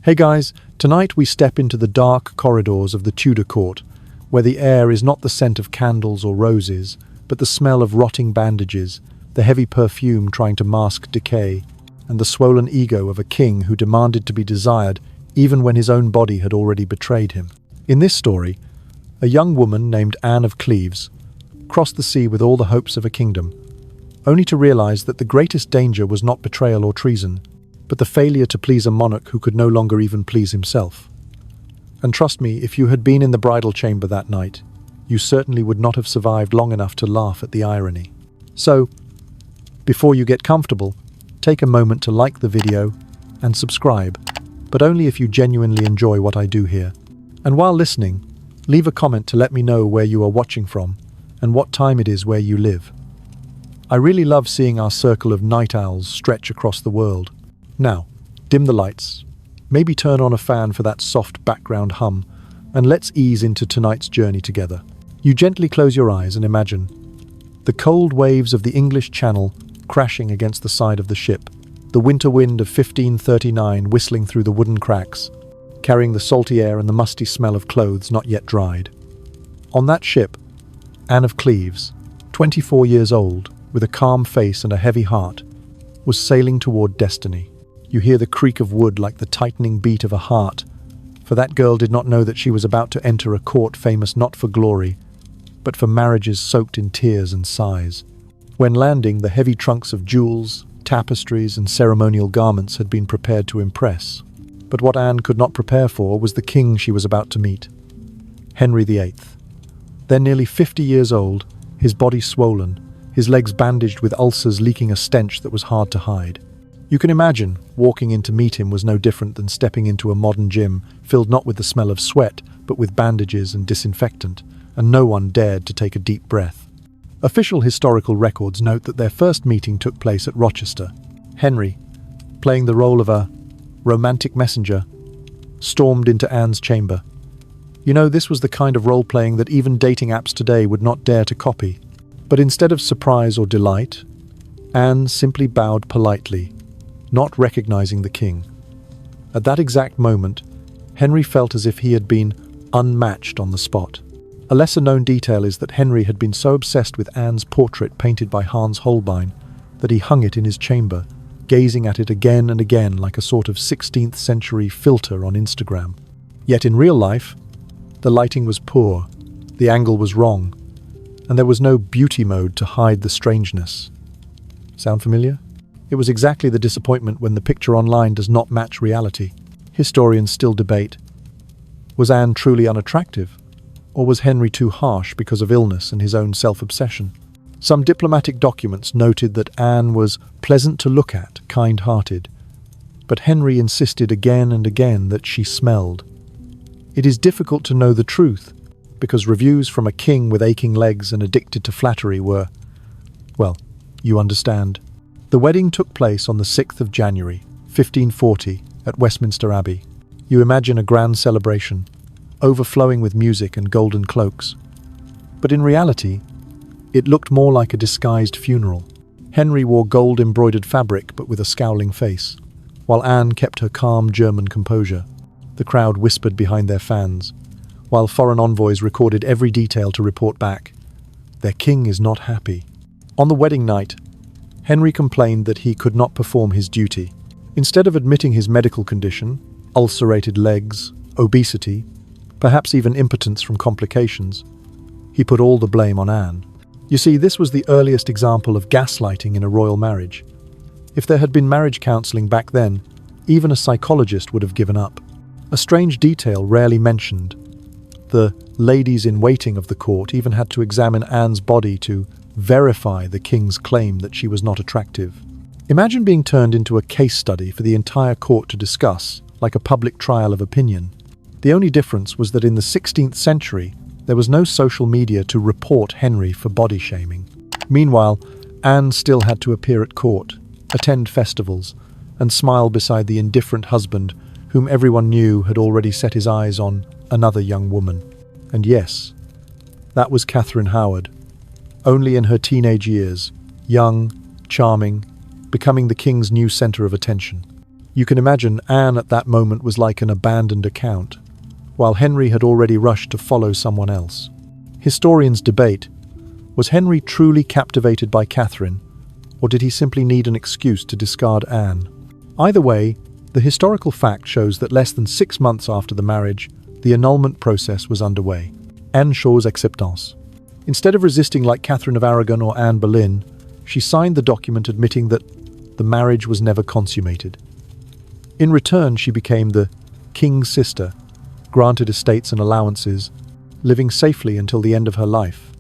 Hey guys, tonight we step into the dark corridors of the Tudor court, where the air is not the scent of candles or roses, but the smell of rotting bandages, the heavy perfume trying to mask decay, and the swollen ego of a king who demanded to be desired even when his own body had already betrayed him. In this story, a young woman named Anne of Cleves crossed the sea with all the hopes of a kingdom, only to realize that the greatest danger was not betrayal or treason, but the failure to please a monarch who could no longer even please himself. And trust me, if you had been in the bridal chamber that night, you certainly would not have survived long enough to laugh at the irony. So, before you get comfortable, take a moment to like the video and subscribe, but only if you genuinely enjoy what I do here. And while listening, leave a comment to let me know where you are watching from and what time it is where you live. I really love seeing our circle of night owls stretch across the world. Now, dim the lights, maybe turn on a fan for that soft background hum, and let's ease into tonight's journey together. You gently close your eyes and imagine the cold waves of the English Channel crashing against the side of the ship, the winter wind of 1539 whistling through the wooden cracks, carrying the salty air and the musty smell of clothes not yet dried. On that ship, Anne of Cleves, 24 years old, with a calm face and a heavy heart, was sailing toward destiny. You hear the creak of wood like the tightening beat of a heart, for that girl did not know that she was about to enter a court famous not for glory, but for marriages soaked in tears and sighs. When landing, the heavy trunks of jewels, tapestries, and ceremonial garments had been prepared to impress. But what Anne could not prepare for was the king she was about to meet, Henry VIII. Then nearly 50 years old, his body swollen, his legs bandaged with ulcers leaking a stench that was hard to hide. You can imagine, walking in to meet him was no different than stepping into a modern gym, filled not with the smell of sweat, but with bandages and disinfectant, and no one dared to take a deep breath. Official historical records note that their first meeting took place at Rochester. Henry, playing the role of a romantic messenger, stormed into Anne's chamber. You know, this was the kind of role-playing that even dating apps today would not dare to copy. But instead of surprise or delight, Anne simply bowed politely, not recognizing the king. At that exact moment, Henry felt as if he had been unmatched on the spot. A lesser-known detail is that Henry had been so obsessed with Anne's portrait painted by Hans Holbein that he hung it in his chamber, gazing at it again and again like a sort of 16th century filter on Instagram. Yet in real life, the lighting was poor, the angle was wrong, and there was no beauty mode to hide the strangeness. Sound familiar? It was exactly the disappointment when the picture online does not match reality. Historians still debate. Was Anne truly unattractive? Or was Henry too harsh because of illness and his own self-obsession? Some diplomatic documents noted that Anne was pleasant to look at, kind-hearted, but Henry insisted again and again that she smelled. It is difficult to know the truth, because reviews from a king with aching legs and addicted to flattery were, well, you understand. The wedding took place on the 6th of January, 1540, at Westminster Abbey. You imagine a grand celebration, overflowing with music and golden cloaks. But in reality, it looked more like a disguised funeral. Henry wore gold-embroidered fabric but with a scowling face, while Anne kept her calm German composure. The crowd whispered behind their fans, while foreign envoys recorded every detail to report back. Their king is not happy. On the wedding night, Henry complained that he could not perform his duty. Instead of admitting his medical condition, ulcerated legs, obesity, perhaps even impotence from complications, he put all the blame on Anne. You see, this was the earliest example of gaslighting in a royal marriage. If there had been marriage counseling back then, even a psychologist would have given up. A strange detail rarely mentioned. The ladies-in-waiting of the court even had to examine Anne's body to verify the king's claim that she was not attractive. Imagine being turned into a case study for the entire court to discuss, like a public trial of opinion. The only difference was that in the 16th century, there was no social media to report Henry for body shaming. Meanwhile, Anne still had to appear at court, attend festivals, and smile beside the indifferent husband whom everyone knew had already set his eyes on another young woman. And yes, that was Catherine Howard, only in her teenage years, young, charming, becoming the king's new center of attention. You can imagine Anne at that moment was like an abandoned account, while Henry had already rushed to follow someone else. Historians debate, was Henry truly captivated by Catherine, or did he simply need an excuse to discard Anne? Either way, the historical fact shows that less than 6 months after the marriage, the annulment process was underway. En chose acceptance. Instead of resisting like Catherine of Aragon or Anne Boleyn, she signed the document admitting that the marriage was never consummated. In return, she became the king's sister, granted estates and allowances, living safely until the end of her life.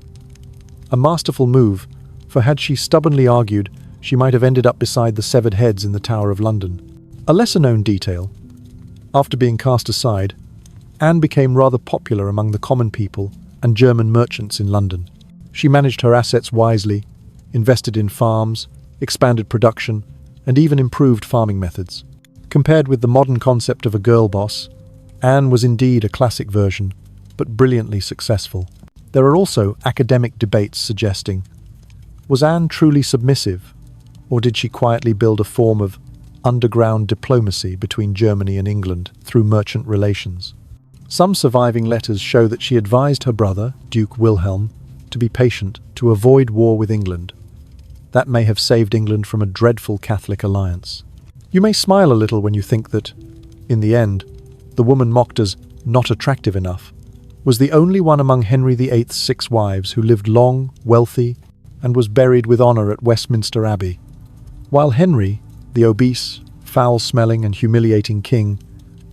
A masterful move, for had she stubbornly argued, she might have ended up beside the severed heads in the Tower of London. A lesser-known detail, after being cast aside, Anne became rather popular among the common people and German merchants in London. She managed her assets wisely, invested in farms, expanded production, and even improved farming methods. Compared with the modern concept of a girl boss, Anne was indeed a classic version, but brilliantly successful. There are also academic debates suggesting, was Anne truly submissive, or did she quietly build a form of underground diplomacy between Germany and England through merchant relations? Some surviving letters show that she advised her brother, Duke Wilhelm, to be patient to avoid war with England. That may have saved England from a dreadful Catholic alliance. You may smile a little when you think that, in the end, the woman mocked as not attractive enough was the only one among Henry VIII's 6 wives who lived long, wealthy, and was buried with honour at Westminster Abbey. While Henry, the obese, foul-smelling and humiliating king,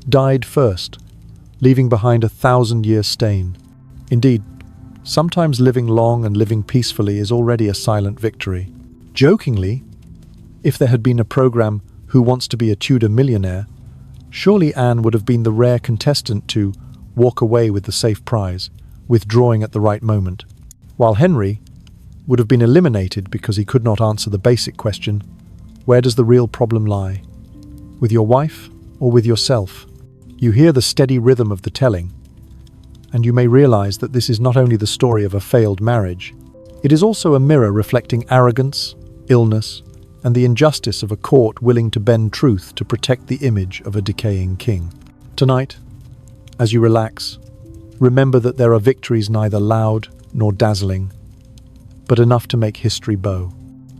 died first, leaving behind a 1,000-year stain. Indeed, sometimes living long and living peacefully is already a silent victory. Jokingly, if there had been a program Who Wants to Be a Tudor Millionaire, surely Anne would have been the rare contestant to walk away with the safe prize, withdrawing at the right moment, while Henry would have been eliminated because he could not answer the basic question, where does the real problem lie? With your wife or with yourself? You hear the steady rhythm of the telling, and you may realize that this is not only the story of a failed marriage, it is also a mirror reflecting arrogance, illness, and the injustice of a court willing to bend truth to protect the image of a decaying king. Tonight, as you relax, remember that there are victories neither loud nor dazzling, but enough to make history bow.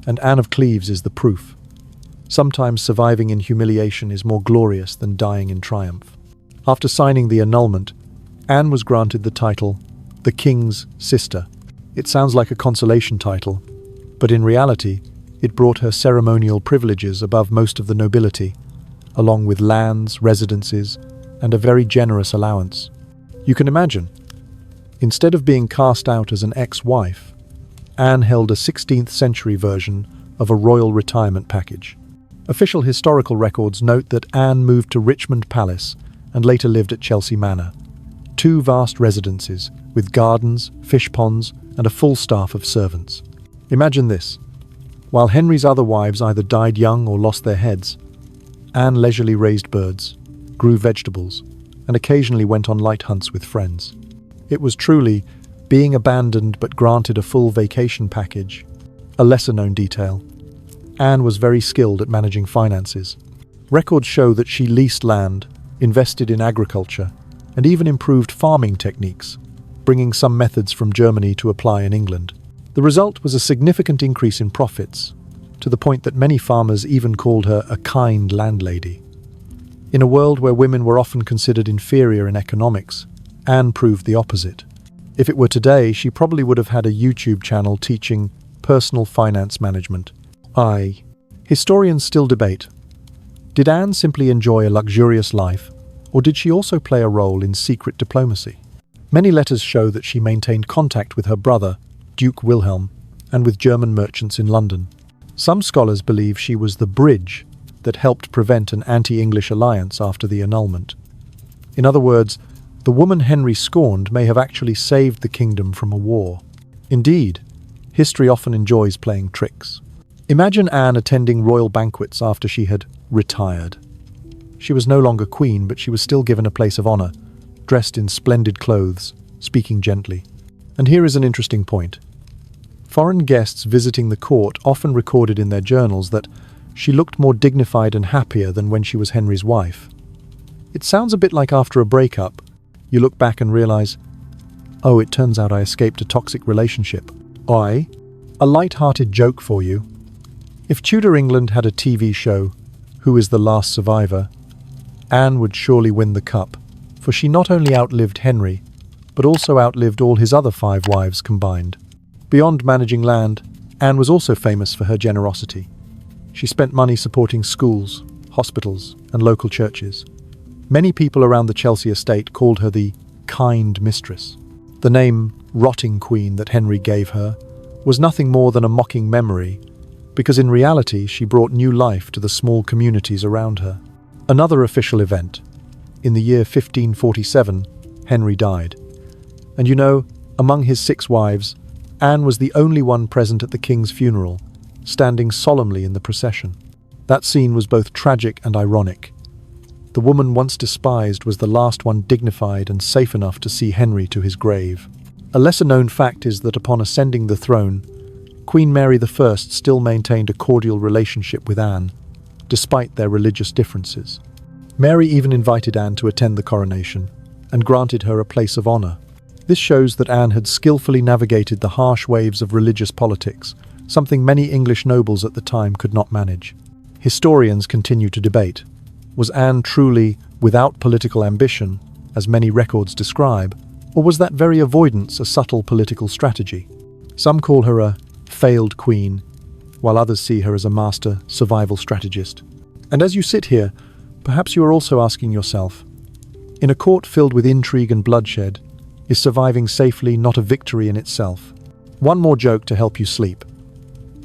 And Anne of Cleves is the proof. Sometimes surviving in humiliation is more glorious than dying in triumph. After signing the annulment, Anne was granted the title, the King's Sister. It sounds like a consolation title, but in reality, it brought her ceremonial privileges above most of the nobility, along with lands, residences, and a very generous allowance. You can imagine, instead of being cast out as an ex-wife, Anne held a 16th century version of a royal retirement package. Official historical records note that Anne moved to Richmond Palace and later lived at Chelsea Manor, 2 vast residences with gardens, fish ponds, and a full staff of servants. Imagine this. While Henry's other wives either died young or lost their heads, Anne leisurely raised birds, grew vegetables, and occasionally went on light hunts with friends. It was truly being abandoned but granted a full vacation package. A lesser-known detail, Anne was very skilled at managing finances. Records show that she leased land, invested in agriculture, and even improved farming techniques, bringing some methods from Germany to apply in England. The result was a significant increase in profits, to the point that many farmers even called her a kind landlady. In a world where women were often considered inferior in economics, Anne proved the opposite. If it were today, she probably would have had a YouTube channel teaching personal finance management. Historians still debate. Did Anne simply enjoy a luxurious life, or did she also play a role in secret diplomacy? Many letters show that she maintained contact with her brother, Duke Wilhelm, and with German merchants in London. Some scholars believe she was the bridge that helped prevent an anti-English alliance after the annulment. In other words, the woman Henry scorned may have actually saved the kingdom from a war. Indeed, history often enjoys playing tricks. Imagine Anne attending royal banquets after she had retired. She was no longer queen, but she was still given a place of honor, dressed in splendid clothes, speaking gently. And here is an interesting point. Foreign guests visiting the court often recorded in their journals that She looked more dignified and happier than when she was Henry's wife. It sounds a bit like after a breakup, you look back and realize, oh, it turns out I escaped a toxic relationship. A light-hearted joke for you. If Tudor England had a TV show, Who is the Last Survivor, Anne would surely win the cup, for she not only outlived Henry, but also outlived all his other 5 wives combined. Beyond managing land, Anne was also famous for her generosity. She spent money supporting schools, hospitals, and local churches. Many people around the Chelsea estate called her the kind mistress. The name Rotting Queen that Henry gave her was nothing more than a mocking memory, because in reality she brought new life to the small communities around her. Another official event. In the year 1547, Henry died. And you know, among his 6 wives, Anne was the only one present at the king's funeral, standing solemnly in the procession. That scene was both tragic and ironic. The woman once despised was the last one dignified and safe enough to see Henry to his grave. A lesser-known fact is that upon ascending the throne, Queen Mary I still maintained a cordial relationship with Anne, despite their religious differences. Mary even invited Anne to attend the coronation, and granted her a place of honor. This shows that Anne had skillfully navigated the harsh waves of religious politics, something many English nobles at the time could not manage. Historians continue to debate. Was Anne truly without political ambition, as many records describe, or was that very avoidance a subtle political strategy? Some call her a failed queen, while others see her as a master survival strategist. And as you sit here, perhaps you are also asking yourself, in a court filled with intrigue and bloodshed, is surviving safely not a victory in itself? One more joke to help you sleep.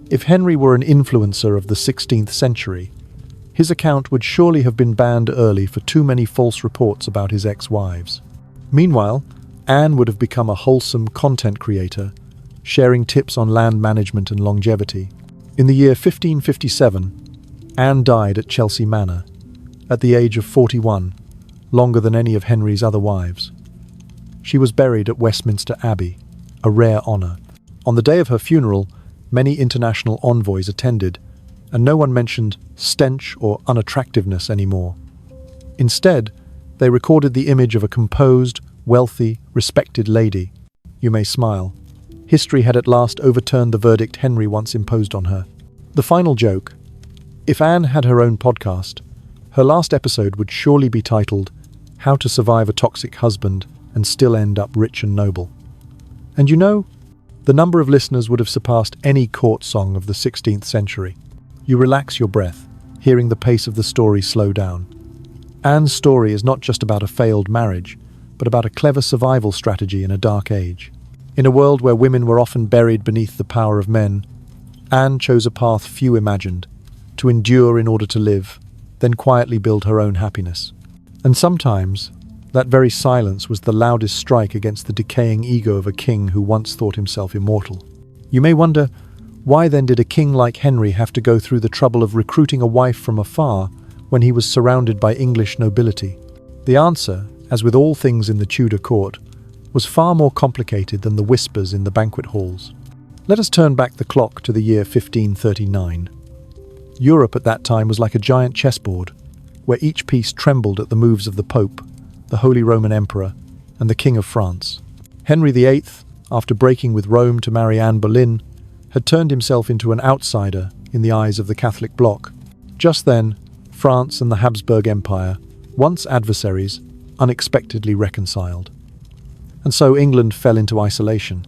If Henry were an influencer of the 16th century, his account would surely have been banned early for too many false reports about his ex-wives. Meanwhile, Anne would have become a wholesome content creator, sharing tips on land management and longevity. In the year 1557, Anne died at Chelsea Manor, at the age of 41, longer than any of Henry's other wives. She was buried at Westminster Abbey, a rare honour. On the day of her funeral, many international envoys attended, and no one mentioned stench or unattractiveness anymore. Instead, they recorded the image of a composed, wealthy, respected lady. You may smile. History had at last overturned the verdict Henry once imposed on her. The final joke. If Anne had her own podcast, her last episode would surely be titled How to Survive a Toxic Husband and Still End Up Rich and Noble. And you know, the number of listeners would have surpassed any court song of the 16th century. You relax your breath, hearing the pace of the story slow down. Anne's story is not just about a failed marriage, but about a clever survival strategy in a dark age. In a world where women were often buried beneath the power of men, Anne chose a path few imagined, to endure in order to live, then quietly build her own happiness. And sometimes, that very silence was the loudest strike against the decaying ego of a king who once thought himself immortal. You may wonder, why then did a king like Henry have to go through the trouble of recruiting a wife from afar when he was surrounded by English nobility? The answer, as with all things in the Tudor court, was far more complicated than the whispers in the banquet halls. Let us turn back the clock to the year 1539. Europe at that time was like a giant chessboard, where each piece trembled at the moves of the Pope, the Holy Roman Emperor, and the King of France. Henry VIII, after breaking with Rome to marry Anne Boleyn, had turned himself into an outsider in the eyes of the Catholic bloc. Just then, France and the Habsburg Empire, once adversaries, unexpectedly reconciled. And so England fell into isolation,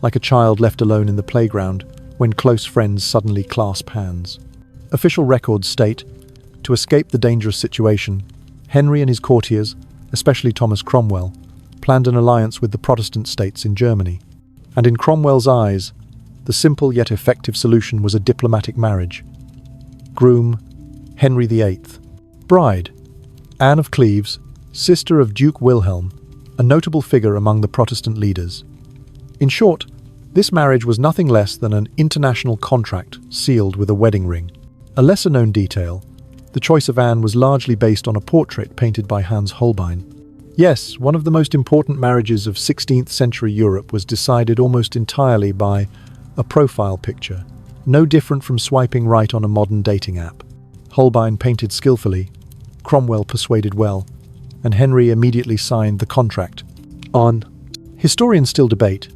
like a child left alone in the playground when close friends suddenly clasp hands. Official records state, to escape the dangerous situation, Henry and his courtiers, especially Thomas Cromwell, planned an alliance with the Protestant states in Germany. And in Cromwell's eyes, the simple yet effective solution was a diplomatic marriage. Groom, Henry VIII. Bride, Anne of Cleves, sister of Duke Wilhelm, a notable figure among the Protestant leaders. In short, this marriage was nothing less than an international contract sealed with a wedding ring. A lesser-known detail, the choice of Anne was largely based on a portrait painted by Hans Holbein. Yes, one of the most important marriages of 16th century Europe was decided almost entirely by a profile picture, no different from swiping right on a modern dating app. Holbein painted skillfully, Cromwell persuaded well, and Henry immediately signed the contract. Historians still debate.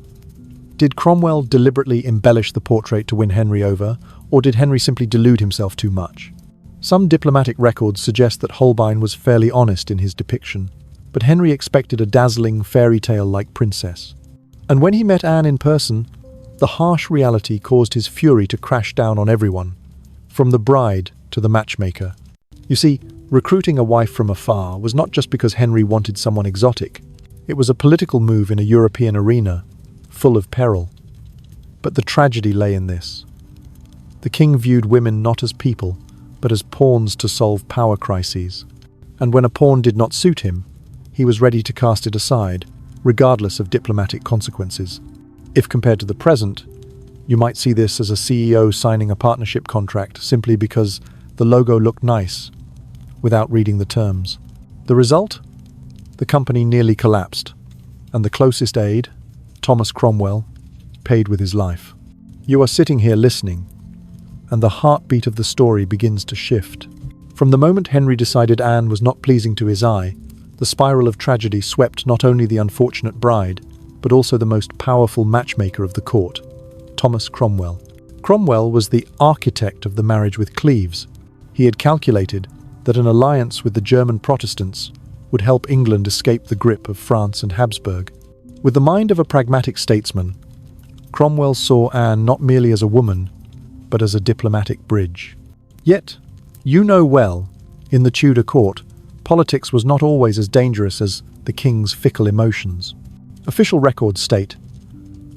Did Cromwell deliberately embellish the portrait to win Henry over, or did Henry simply delude himself too much? Some diplomatic records suggest that Holbein was fairly honest in his depiction, but Henry expected a dazzling fairy tale-like princess. And when he met Anne in person, the harsh reality caused his fury to crash down on everyone, from the bride to the matchmaker. You see, recruiting a wife from afar was not just because Henry wanted someone exotic. It was a political move in a European arena, full of peril. But the tragedy lay in this. The king viewed women not as people, but as pawns to solve power crises. And when a pawn did not suit him, he was ready to cast it aside, regardless of diplomatic consequences. If compared to the present, you might see this as a CEO signing a partnership contract simply because the logo looked nice, without reading the terms. The result? The company nearly collapsed, and the closest aide, Thomas Cromwell, paid with his life. You are sitting here listening, and the heartbeat of the story begins to shift. From the moment Henry decided Anne was not pleasing to his eye, the spiral of tragedy swept not only the unfortunate bride, but also the most powerful matchmaker of the court, Thomas Cromwell. Cromwell was the architect of the marriage with Cleves. He had calculated that an alliance with the German Protestants would help England escape the grip of France and Habsburg. With the mind of a pragmatic statesman, Cromwell saw Anne not merely as a woman, but as a diplomatic bridge. Yet, you know well, in the Tudor court, politics was not always as dangerous as the king's fickle emotions. Official records state,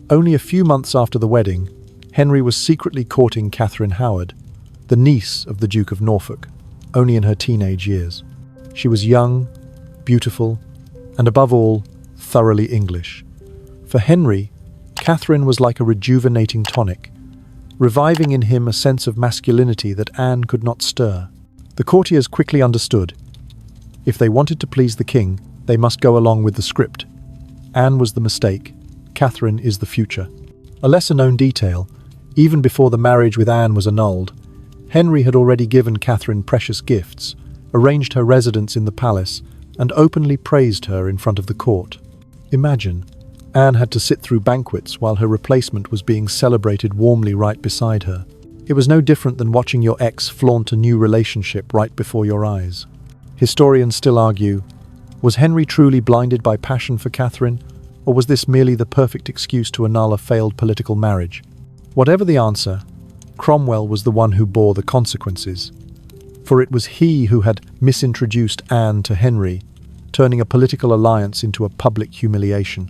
only a few months after the wedding, Henry was secretly courting Catherine Howard, the niece of the Duke of Norfolk, only in her teenage years. She was young, beautiful, and above all, thoroughly English. For Henry, Catherine was like a rejuvenating tonic, reviving in him a sense of masculinity that Anne could not stir. The courtiers quickly understood. If they wanted to please the king, they must go along with the script. Anne was the mistake, Catherine is the future. A lesser-known detail, even before the marriage with Anne was annulled, Henry had already given Catherine precious gifts, arranged her residence in the palace, and openly praised her in front of the court. Imagine, Anne had to sit through banquets while her replacement was being celebrated warmly right beside her. It was no different than watching your ex flaunt a new relationship right before your eyes. Historians still argue, was Henry truly blinded by passion for Catherine, or was this merely the perfect excuse to annul a failed political marriage? Whatever the answer, Cromwell was the one who bore the consequences. For it was he who had misintroduced Anne to Henry, turning a political alliance into a public humiliation.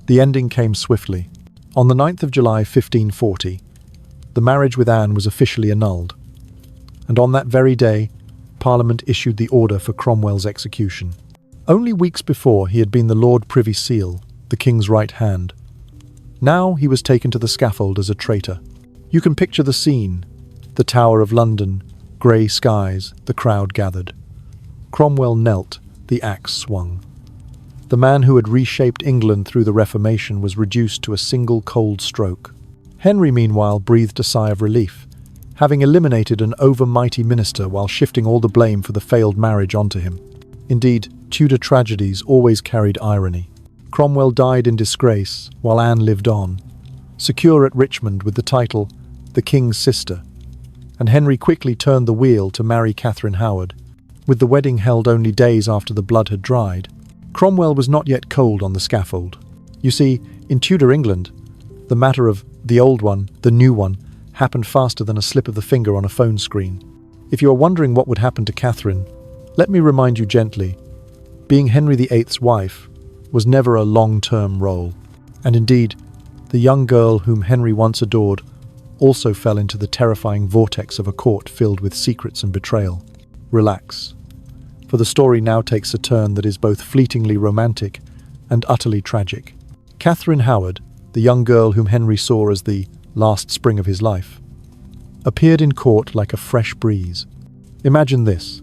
The ending came swiftly. On the 9th of July 1540, the marriage with Anne was officially annulled, and on that very day, Parliament issued the order for Cromwell's execution. Only weeks before, he had been the Lord Privy Seal, the king's right hand. Now he was taken to the scaffold as a traitor. You can picture the scene: the Tower of London, grey skies, the crowd gathered. Cromwell knelt, the axe swung. The man who had reshaped England through the Reformation was reduced to a single cold stroke. Henry, meanwhile, breathed a sigh of relief, having eliminated an over-mighty minister while shifting all the blame for the failed marriage onto him. Indeed, Tudor tragedies always carried irony. Cromwell died in disgrace, while Anne lived on, secure at Richmond with the title the King's Sister, and Henry quickly turned the wheel to marry Catherine Howard. With the wedding held only days after the blood had dried, Cromwell was not yet cold on the scaffold. You see, in Tudor England, the matter of the old one, the new one, happened faster than a slip of the finger on a phone screen. If you are wondering what would happen to Catherine, let me remind you gently, being Henry VIII's wife was never a long-term role. And indeed, the young girl whom Henry once adored also fell into the terrifying vortex of a court filled with secrets and betrayal. Relax, for the story now takes a turn that is both fleetingly romantic and utterly tragic. Catherine Howard, the young girl whom Henry saw as the last spring of his life, appeared in court like a fresh breeze. Imagine this.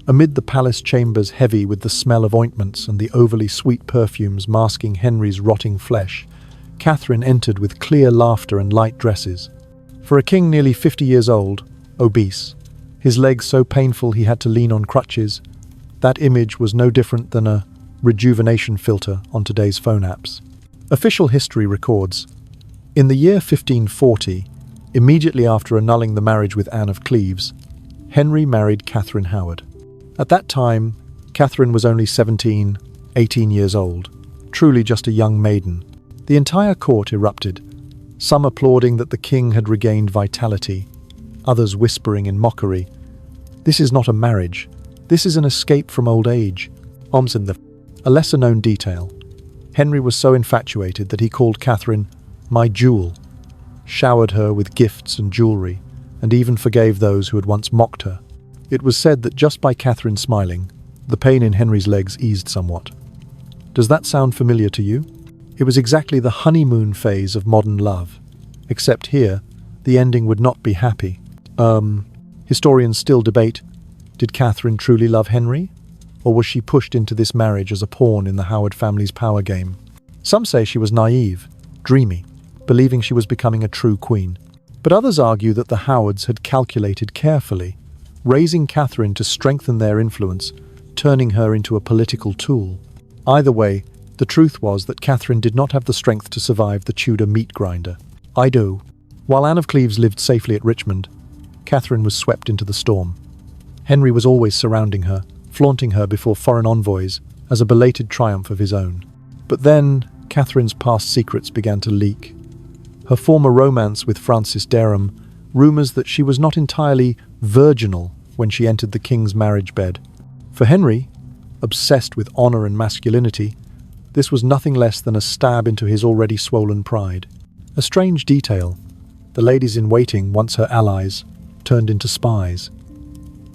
Amid the palace chambers heavy with the smell of ointments and the overly sweet perfumes masking Henry's rotting flesh, Catherine entered with clear laughter and light dresses. For a king nearly 50 years old, obese, his legs so painful he had to lean on crutches, that image was no different than a rejuvenation filter on today's phone apps. Official history records, in the year 1540, immediately after annulling the marriage with Anne of Cleves, Henry married Catherine Howard. At that time, Catherine was only 17, 18 years old, truly just a young maiden. The entire court erupted, some applauding that the king had regained vitality, others whispering in mockery, "This is not a marriage, this is an escape from old age." A lesser-known detail, Henry was so infatuated that he called Catherine "my jewel," showered her with gifts and jewelry, and even forgave those who had once mocked her. It was said that just by Catherine smiling, the pain in Henry's legs eased somewhat. Does that sound familiar to you? It was exactly the honeymoon phase of modern love, except here, the ending would not be happy. Historians still debate, did Catherine truly love Henry? Or was she pushed into this marriage as a pawn in the Howard family's power game? Some say she was naive, dreamy, believing she was becoming a true queen. But others argue that the Howards had calculated carefully, raising Catherine to strengthen their influence, turning her into a political tool. Either way, the truth was that Catherine did not have the strength to survive the Tudor meat grinder. While Anne of Cleves lived safely at Richmond, Catherine was swept into the storm. Henry was always surrounding her, flaunting her before foreign envoys as a belated triumph of his own. But then, Catherine's past secrets began to leak. Her former romance with Francis Derham, rumours that she was not entirely virginal when she entered the king's marriage bed. For Henry, obsessed with honour and masculinity, this was nothing less than a stab into his already swollen pride. A strange detail, the ladies-in-waiting, once her allies, turned into spies.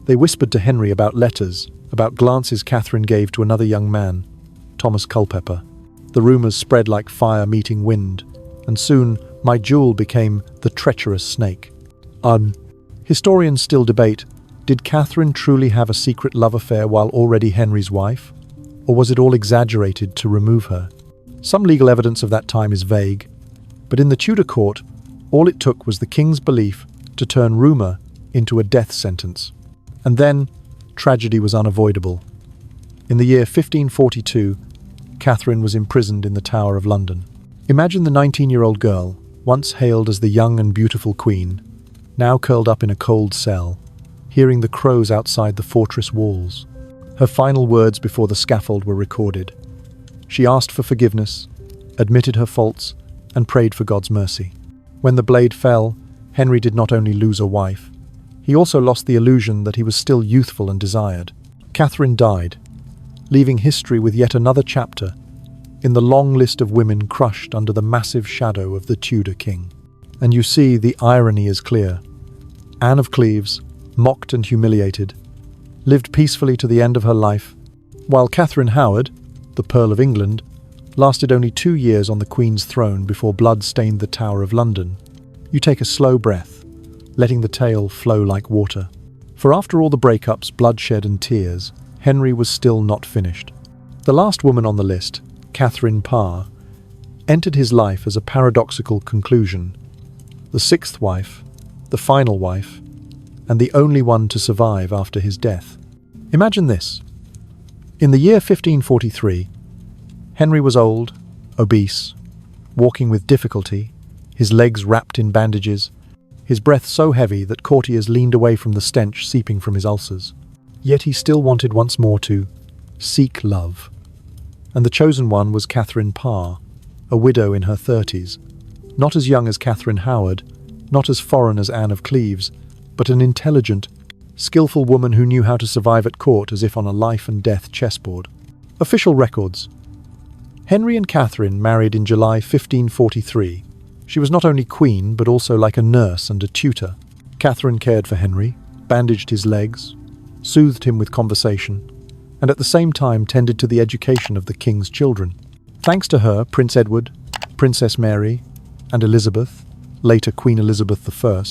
They whispered to Henry about letters, about glances Catherine gave to another young man, Thomas Culpeper. The rumours spread like fire meeting wind, and soon my jewel became the treacherous snake. Historians still debate, did Catherine truly have a secret love affair while already Henry's wife? Or was it all exaggerated to remove her? Some legal evidence of that time is vague, but in the Tudor court, all it took was the king's belief to turn rumour into a death sentence. And then, tragedy was unavoidable. In the year 1542, Catherine was imprisoned in the Tower of London. Imagine the 19-year-old girl, once hailed as the young and beautiful queen, now curled up in a cold cell, hearing the crows outside the fortress walls. Her final words before the scaffold were recorded. She asked for forgiveness, admitted her faults, and prayed for God's mercy. When the blade fell, Henry did not only lose a wife, he also lost the illusion that he was still youthful and desired. Catherine died, leaving history with yet another chapter in the long list of women crushed under the massive shadow of the Tudor king. And you see, the irony is clear. Anne of Cleves, mocked and humiliated, lived peacefully to the end of her life, while Catherine Howard, the Pearl of England, lasted only 2 years on the Queen's throne before blood stained the Tower of London. You take a slow breath, letting the tale flow like water. For after all the breakups, bloodshed and tears, Henry was still not finished. The last woman on the list, Catherine Parr, entered his life as a paradoxical conclusion. The sixth wife, the final wife, and the only one to survive after his death. Imagine this. In the year 1543, Henry was old, obese, walking with difficulty, his legs wrapped in bandages, his breath so heavy that courtiers leaned away from the stench seeping from his ulcers. Yet he still wanted once more to seek love. And the chosen one was Catherine Parr, a widow in her 30s, not as young as Catherine Howard, not as foreign as Anne of Cleves, but an intelligent, skillful woman who knew how to survive at court as if on a life-and-death chessboard. Official records. Henry and Catherine married in July 1543. She was not only queen, but also like a nurse and a tutor. Catherine cared for Henry, bandaged his legs, soothed him with conversation, and at the same time tended to the education of the king's children. Thanks to her, Prince Edward, Princess Mary, and Elizabeth, later Queen Elizabeth I,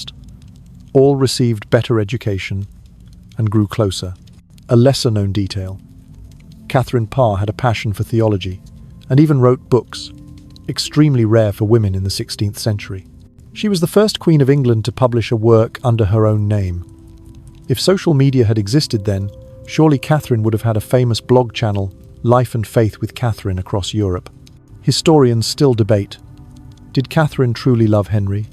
all received better education and grew closer. A lesser-known detail. Catherine Parr had a passion for theology and even wrote books, extremely rare for women in the 16th century. She was the first Queen of England to publish a work under her own name. If social media had existed then, surely Catherine would have had a famous blog channel, Life and Faith with Catherine, across Europe. Historians still debate. Did Catherine truly love Henry?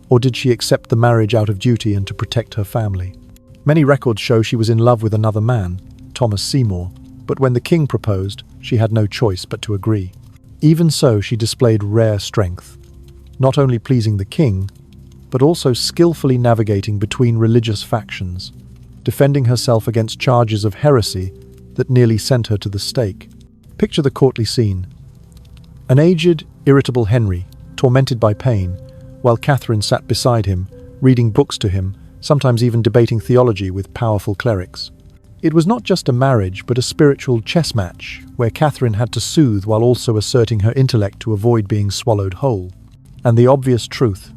Or did she accept the marriage out of duty and to protect her family? Many records show she was in love with another man, Thomas Seymour, but when the king proposed, she had no choice but to agree. Even so, she displayed rare strength, not only pleasing the king, but also skillfully navigating between religious factions, defending herself against charges of heresy that nearly sent her to the stake. Picture the courtly scene. An aged, irritable Henry, tormented by pain, while Catherine sat beside him, reading books to him, sometimes even debating theology with powerful clerics. It was not just a marriage, but a spiritual chess match, where Catherine had to soothe while also asserting her intellect to avoid being swallowed whole. And the obvious truth: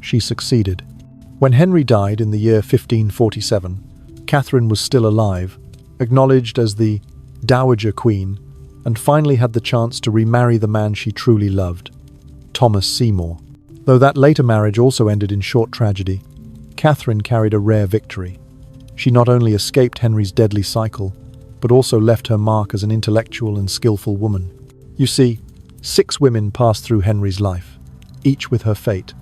she succeeded. When Henry died in the year 1547, Catherine was still alive, acknowledged as the Dowager Queen, and finally had the chance to remarry the man she truly loved, Thomas Seymour. Though that later marriage also ended in short tragedy, Catherine carried a rare victory. She not only escaped Henry's deadly cycle, but also left her mark as an intellectual and skillful woman. You see, 6 women passed through Henry's life, each with her fate.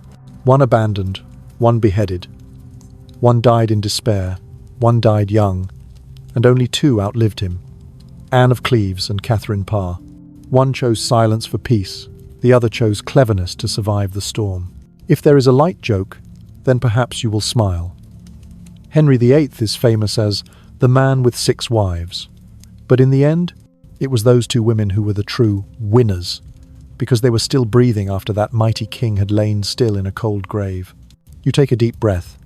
One abandoned, one beheaded, one died in despair, one died young, and only 2 outlived him: Anne of Cleves and Catherine Parr. One chose silence for peace, the other chose cleverness to survive the storm. If there is a light joke, then perhaps you will smile. Henry VIII is famous as the man with 6 wives. But in the end, it was those 2 women who were the true winners, because they were still breathing after that mighty king had lain still in a cold grave. You take a deep breath.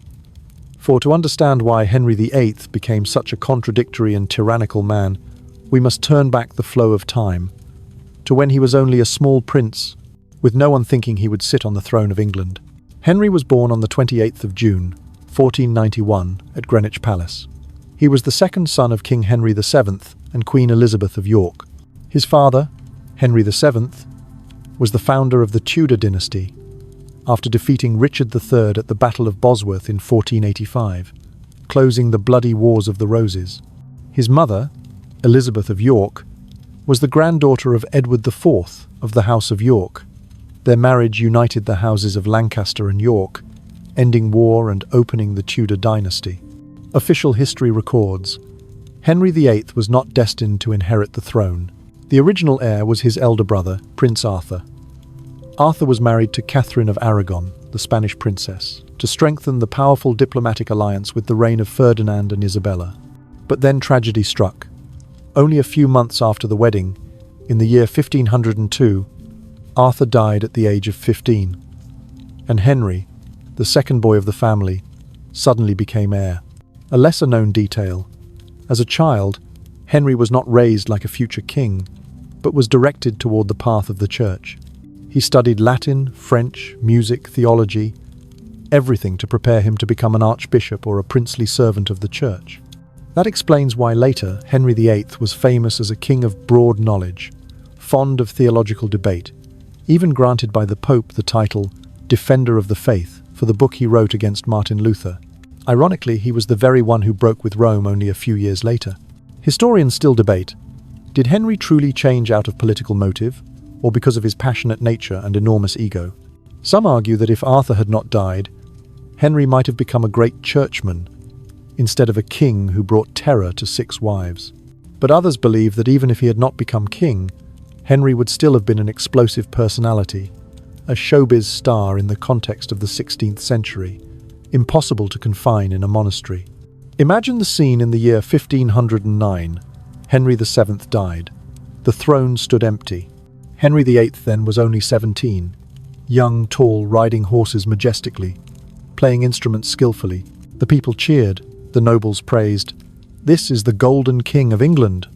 For to understand why Henry VIII became such a contradictory and tyrannical man, we must turn back the flow of time to when he was only a small prince, with no one thinking he would sit on the throne of England. Henry was born on the 28th of June, 1491, at Greenwich Palace. He was the second son of King Henry VII and Queen Elizabeth of York. His father, Henry VII, was the founder of the Tudor dynasty, after defeating Richard III at the Battle of Bosworth in 1485, closing the bloody Wars of the Roses. His mother, Elizabeth of York, was the granddaughter of Edward IV of the House of York. Their marriage united the houses of Lancaster and York, ending war and opening the Tudor dynasty. Official history records, Henry VIII was not destined to inherit the throne. The original heir was his elder brother, Prince Arthur. Arthur was married to Catherine of Aragon, the Spanish princess, to strengthen the powerful diplomatic alliance with the reign of Ferdinand and Isabella. But then tragedy struck. Only a few months after the wedding, in the year 1502, Arthur died at the age of 15, and Henry, the second boy of the family, suddenly became heir. A lesser-known detail: as a child, Henry was not raised like a future king, but was directed toward the path of the church. He studied Latin, French, music, theology, everything to prepare him to become an archbishop or a princely servant of the church. That explains why later Henry VIII was famous as a king of broad knowledge, fond of theological debate, even granted by the Pope the title Defender of the Faith for the book he wrote against Martin Luther. Ironically, he was the very one who broke with Rome only a few years later. Historians still debate, did Henry truly change out of political motive, or because of his passionate nature and enormous ego? Some argue that if Arthur had not died, Henry might have become a great churchman, instead of a king who brought terror to 6 wives. But others believe that even if he had not become king, Henry would still have been an explosive personality, a showbiz star in the context of the 16th century, impossible to confine in a monastery. Imagine the scene in the year 1509. Henry VII died. The throne stood empty. Henry VIII then was only 17, young, tall, riding horses majestically, playing instruments skillfully. The people cheered, the nobles praised, "This is the Golden King of England."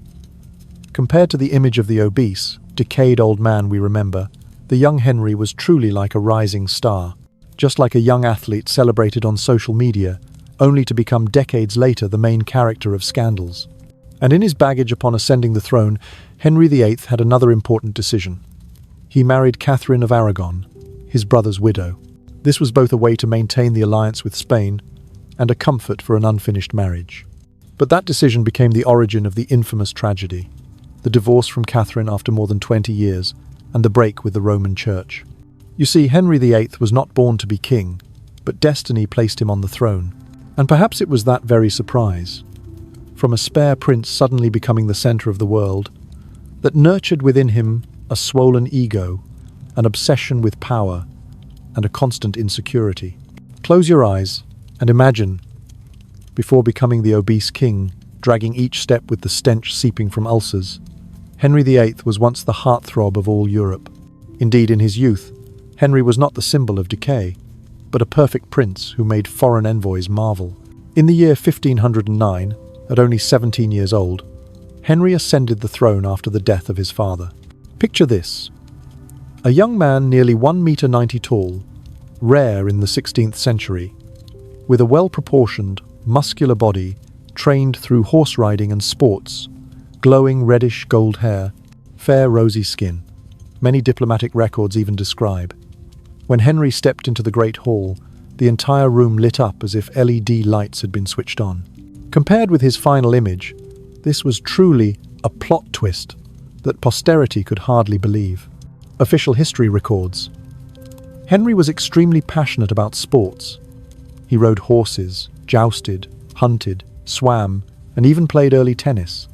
Compared to the image of the obese, decayed old man we remember, the young Henry was truly like a rising star, just like a young athlete celebrated on social media, only to become decades later the main character of scandals. And in his baggage upon ascending the throne, Henry VIII had another important decision. He married Catherine of Aragon, his brother's widow. This was both a way to maintain the alliance with Spain and a comfort for an unfinished marriage. But that decision became the origin of the infamous tragedy, the divorce from Catherine after more than 20 years, and the break with the Roman Church. You see, Henry VIII was not born to be king, but destiny placed him on the throne. And perhaps it was that very surprise, from a spare prince suddenly becoming the center of the world, that nurtured within him a swollen ego, an obsession with power, and a constant insecurity. Close your eyes and imagine, before becoming the obese king, dragging each step with the stench seeping from ulcers, Henry VIII was once the heartthrob of all Europe. Indeed, in his youth, Henry was not the symbol of decay, but a perfect prince who made foreign envoys marvel. In the year 1509, at only 17 years old, Henry ascended the throne after the death of his father. Picture this: a young man nearly 1 meter 90 tall, rare in the 16th century, with a well-proportioned, muscular body trained through horse riding and sports, glowing reddish gold hair, fair rosy skin. Many diplomatic records even describe. When Henry stepped into the Great Hall, the entire room lit up as if LED lights had been switched on. Compared with his final image, this was truly a plot twist that posterity could hardly believe. Official history records: Henry was extremely passionate about sports. He rode horses, jousted, hunted, swam, and even played early tennis.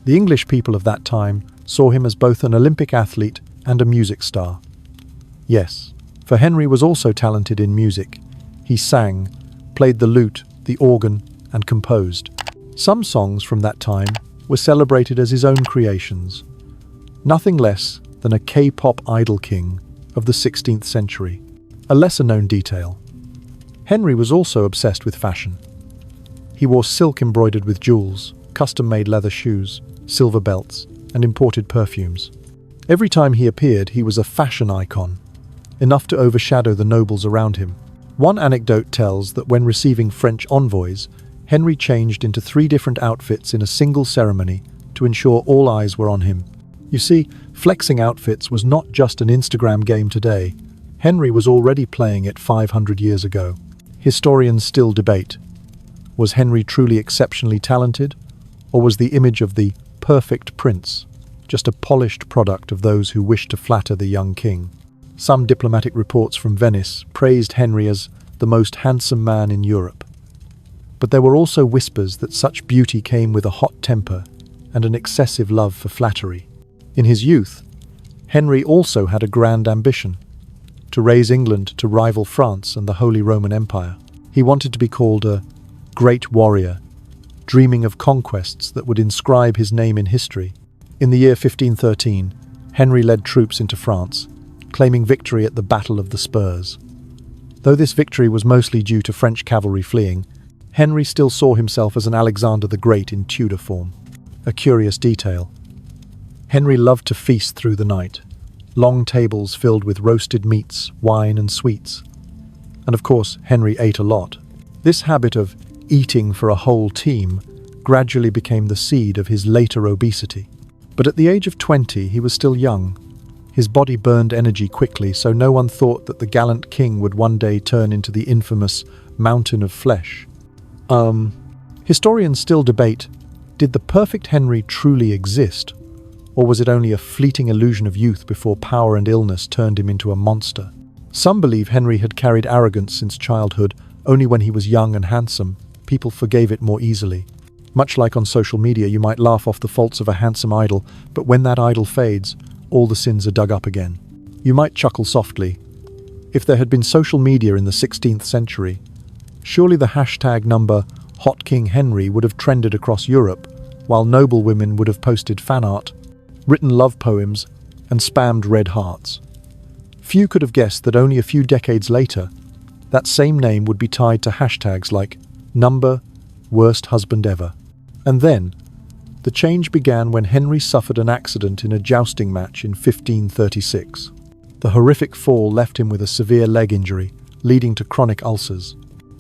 The English people of that time saw him as both an Olympic athlete and a music star. Yes, for Henry was also talented in music. He sang, played the lute, the organ, and composed. Some songs from that time were celebrated as his own creations, nothing less than a K-pop idol king of the 16th century. A lesser-known detail: Henry was also obsessed with fashion. He wore silk embroidered with jewels, custom-made leather shoes, silver belts, and imported perfumes. Every time he appeared, he was a fashion icon, enough to overshadow the nobles around him. One anecdote tells that when receiving French envoys, Henry changed into 3 different outfits in a single ceremony to ensure all eyes were on him. You see, flexing outfits was not just an Instagram game today. Henry was already playing it 500 years ago. Historians still debate: was Henry truly exceptionally talented, or was the image of the perfect prince just a polished product of those who wished to flatter the young king? Some diplomatic reports from Venice praised Henry as the most handsome man in Europe. But there were also whispers that such beauty came with a hot temper and an excessive love for flattery. In his youth, Henry also had a grand ambition: to raise England to rival France and the Holy Roman Empire. He wanted to be called a great warrior, dreaming of conquests that would inscribe his name in history. In the year 1513, Henry led troops into France, claiming victory at the Battle of the Spurs. Though this victory was mostly due to French cavalry fleeing, Henry still saw himself as an Alexander the Great in Tudor form. A curious detail: Henry loved to feast through the night, long tables filled with roasted meats, wine, and sweets. And of course, Henry ate a lot. This habit of eating for a whole team gradually became the seed of his later obesity. But at the age of 20, he was still young. His body burned energy quickly, so no one thought that the gallant king would one day turn into the infamous mountain of flesh. Historians still debate, did the perfect Henry truly exist, or was it only a fleeting illusion of youth before power and illness turned him into a monster? Some believe Henry had carried arrogance since childhood. Only when he was young and handsome, people forgave it more easily. Much like on social media, you might laugh off the faults of a handsome idol, but when that idol fades, all the sins are dug up again. You might chuckle softly. If there had been social media in the 16th century, surely the hashtag number Hot King Henry would have trended across Europe, while noble women would have posted fan art, written love poems, and spammed red hearts. Few could have guessed that only a few decades later, that same name would be tied to hashtags like number worst husband ever. And then, the change began when Henry suffered an accident in a jousting match in 1536. The horrific fall left him with a severe leg injury, leading to chronic ulcers.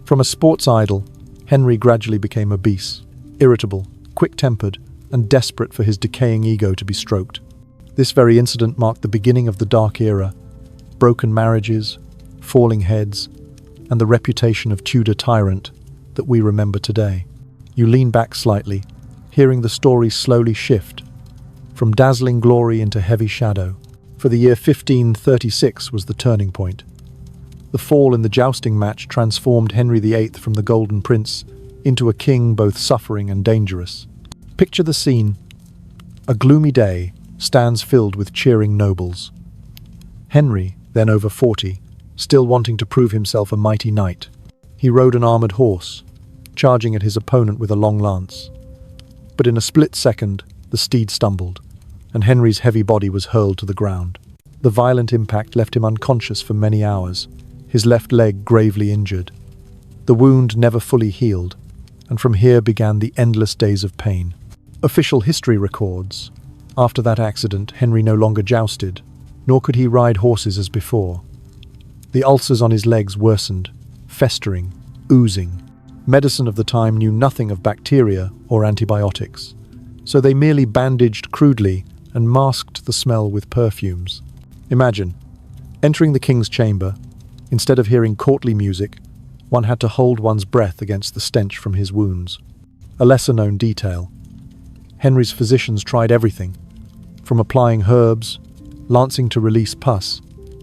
From a sports idol, Henry gradually became obese, irritable, quick-tempered, and desperate for his decaying ego to be stroked. This very incident marked the beginning of the Dark Era: broken marriages, falling heads, and the reputation of Tudor tyrant that we remember today. You lean back slightly, hearing the story slowly shift from dazzling glory into heavy shadow. For the year 1536 was the turning point. The fall in the jousting match transformed Henry VIII from the Golden Prince into a king both suffering and dangerous. Picture the scene. A gloomy day stands filled with cheering nobles. Henry, then over 40, still wanting to prove himself a mighty knight. He rode an armoured horse, charging at his opponent with a long lance. But in a split second, the steed stumbled, and Henry's heavy body was hurled to the ground. The violent impact left him unconscious for many hours, his left leg gravely injured. The wound never fully healed, and from here began the endless days of pain. Official history records, after that accident, Henry no longer jousted, nor could he ride horses as before. The ulcers on his legs worsened, festering, oozing. Medicine of the time knew nothing of bacteria or antibiotics, so they merely bandaged crudely and masked the smell with perfumes. Imagine, entering the king's chamber, instead of hearing courtly music, one had to hold one's breath against the stench from his wounds. A lesser-known detail. Henry's physicians tried everything, from applying herbs, lancing to release pus,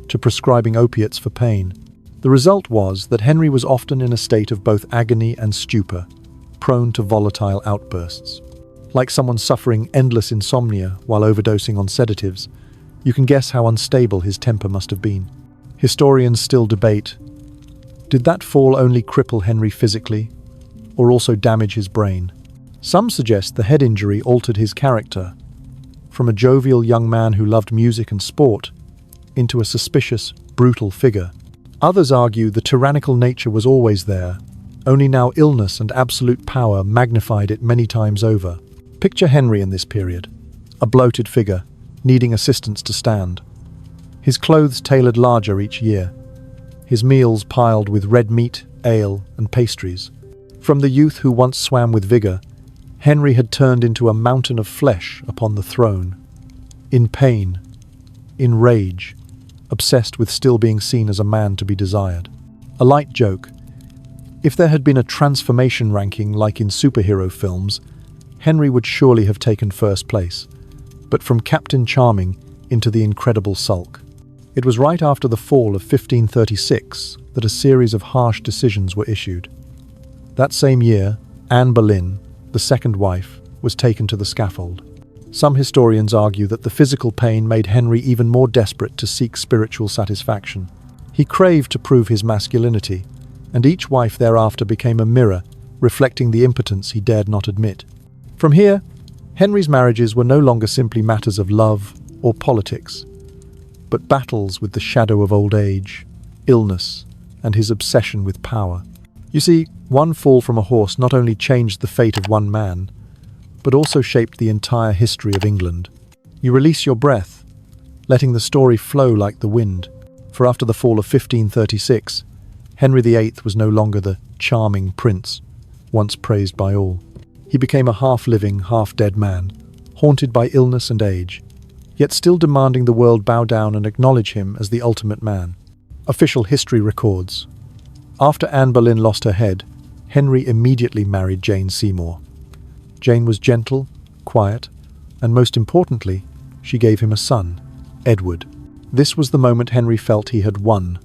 to prescribing opiates for pain. The result was that Henry was often in a state of both agony and stupor, prone to volatile outbursts. Like someone suffering endless insomnia while overdosing on sedatives, you can guess how unstable his temper must have been. Historians still debate, did that fall only cripple Henry physically, or also damage his brain? Some suggest the head injury altered his character, from a jovial young man who loved music and sport, into a suspicious, brutal figure. Others argue the tyrannical nature was always there, only now illness and absolute power magnified it many times over. Picture Henry in this period, a bloated figure, needing assistance to stand. His clothes tailored larger each year, his meals piled with red meat, ale, and pastries. From the youth who once swam with vigor, Henry had turned into a mountain of flesh upon the throne. In pain, in rage, obsessed with still being seen as a man to be desired. A light joke. If there had been a transformation ranking like in superhero films, Henry would surely have taken first place, but from Captain Charming into the Incredible Sulk. It was right after the fall of 1536 that a series of harsh decisions were issued. That same year, Anne Boleyn, the second wife, was taken to the scaffold. Some historians argue that the physical pain made Henry even more desperate to seek spiritual satisfaction. He craved to prove his masculinity, and each wife thereafter became a mirror, reflecting the impotence he dared not admit. From here, Henry's marriages were no longer simply matters of love or politics, but battles with the shadow of old age, illness, and his obsession with power. You see, one fall from a horse not only changed the fate of one man, but also shaped the entire history of England. You release your breath, letting the story flow like the wind, for after the fall of 1536, Henry VIII was no longer the charming prince, once praised by all. He became a half-living, half-dead man, haunted by illness and age, yet still demanding the world bow down and acknowledge him as the ultimate man. Official history records, after Anne Boleyn lost her head, Henry immediately married Jane Seymour. Jane was gentle, quiet, and most importantly, she gave him a son, Edward. This was the moment Henry felt he had won,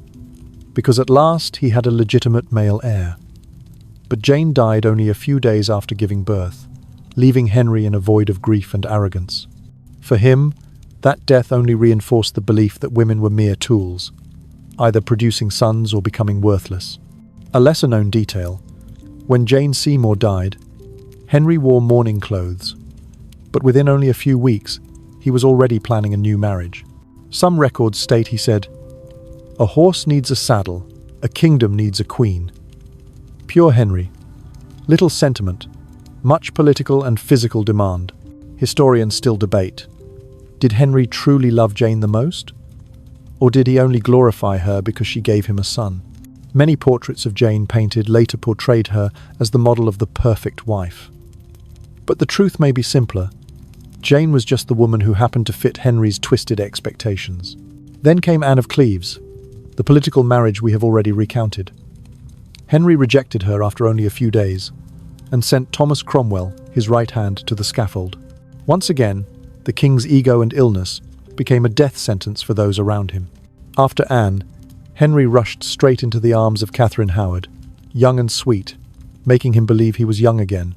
because at last he had a legitimate male heir. But Jane died only a few days after giving birth, leaving Henry in a void of grief and arrogance. For him, that death only reinforced the belief that women were mere tools, either producing sons or becoming worthless. A lesser-known detail, when Jane Seymour died, Henry wore mourning clothes, but within only a few weeks, he was already planning a new marriage. Some records state he said, "A horse needs a saddle, a kingdom needs a queen." Pure Henry. Little sentiment, much political and physical demand. Historians still debate. Did Henry truly love Jane the most? Or did he only glorify her because she gave him a son? Many portraits of Jane painted later portrayed her as the model of the perfect wife. But the truth may be simpler. Jane was just the woman who happened to fit Henry's twisted expectations. Then came Anne of Cleves, the political marriage we have already recounted. Henry rejected her after only a few days and sent Thomas Cromwell, his right hand, to the scaffold. Once again, the king's ego and illness became a death sentence for those around him. After Anne, Henry rushed straight into the arms of Catherine Howard, young and sweet, making him believe he was young again.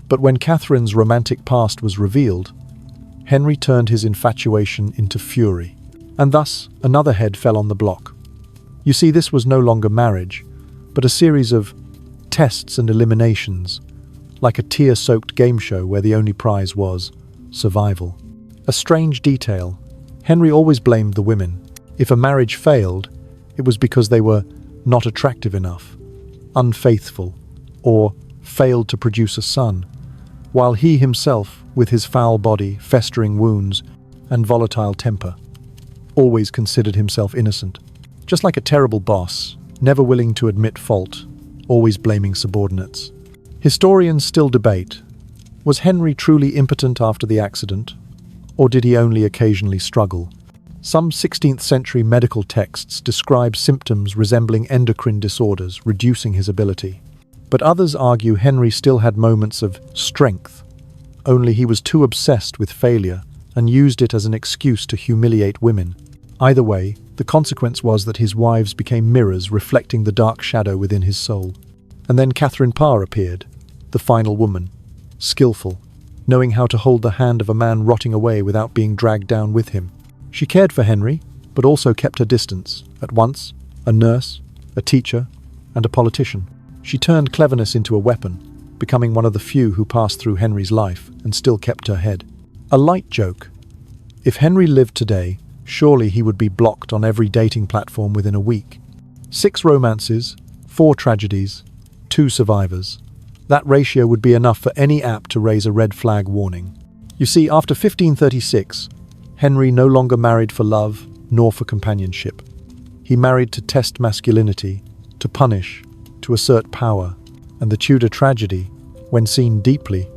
But when Catherine's romantic past was revealed, Henry turned his infatuation into fury, and thus another head fell on the block. You see, this was no longer marriage, but a series of tests and eliminations, like a tear-soaked game show where the only prize was survival. A strange detail: Henry always blamed the women. If a marriage failed, it was because they were not attractive enough, unfaithful, or failed to produce a son, while he himself, with his foul body, festering wounds, and volatile temper, always considered himself innocent. Just like a terrible boss, never willing to admit fault, always blaming subordinates. Historians still debate, was Henry truly impotent after the accident, or did he only occasionally struggle? Some 16th century medical texts describe symptoms resembling endocrine disorders, reducing his ability. But others argue Henry still had moments of strength, only he was too obsessed with failure and used it as an excuse to humiliate women. Either way, the consequence was that his wives became mirrors reflecting the dark shadow within his soul. And then Catherine Parr appeared, the final woman, skillful, knowing how to hold the hand of a man rotting away without being dragged down with him. She cared for Henry, but also kept her distance, at once a nurse, a teacher, and a politician. She turned cleverness into a weapon, becoming one of the few who passed through Henry's life and still kept her head. A light joke: if Henry lived today, surely he would be blocked on every dating platform within a week. 6 romances, 4 tragedies, 2 survivors. That ratio would be enough for any app to raise a red flag warning. You see, after 1536, Henry no longer married for love nor for companionship. He married to test masculinity, to punish, to assert power. And the Tudor tragedy, when seen deeply,